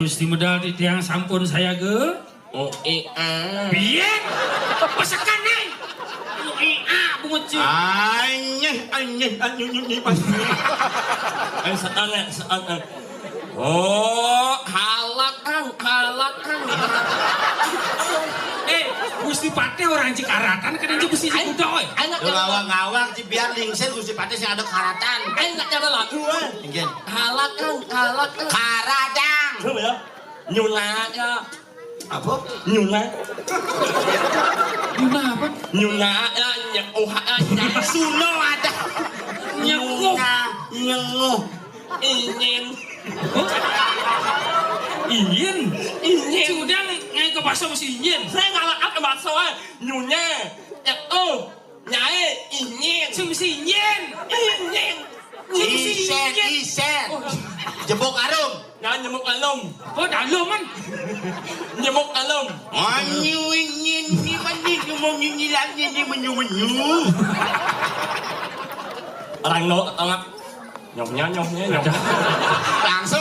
Gusti medal di tiang sampun saya ge. Biyen. Pasakan nih. Bungut cuy. Anyeh pas. Saat. Oh, halak kang. Gusti Patih orang Cikaratan kan aja Gusti Kuda oi. Ngawang biar lingser Gusti Patih sing ada karatan. Aing nggak jalan lagu. Nggih. Halak kang. Karadang. Coba ya. Nyuna ya. Apa? Nyuna. Nyuna apa? Nyuna ya nyekoh ya. Suno ada. Nyenguh. Ingin. Iyin. Ingin. Cudang ngai ke bakso mesti iyin. Saya nggak lakat ke bakso nyunya. Nyai ingin. Mesti iyin. Ingin. Isen. Jebok arum. Nyai nyemuk alum. Oh dalam man. Nyemuk alum. Ingin ni mandi ngomong lagi ni menyu. Orang no tengah. Nyomnya. Langsung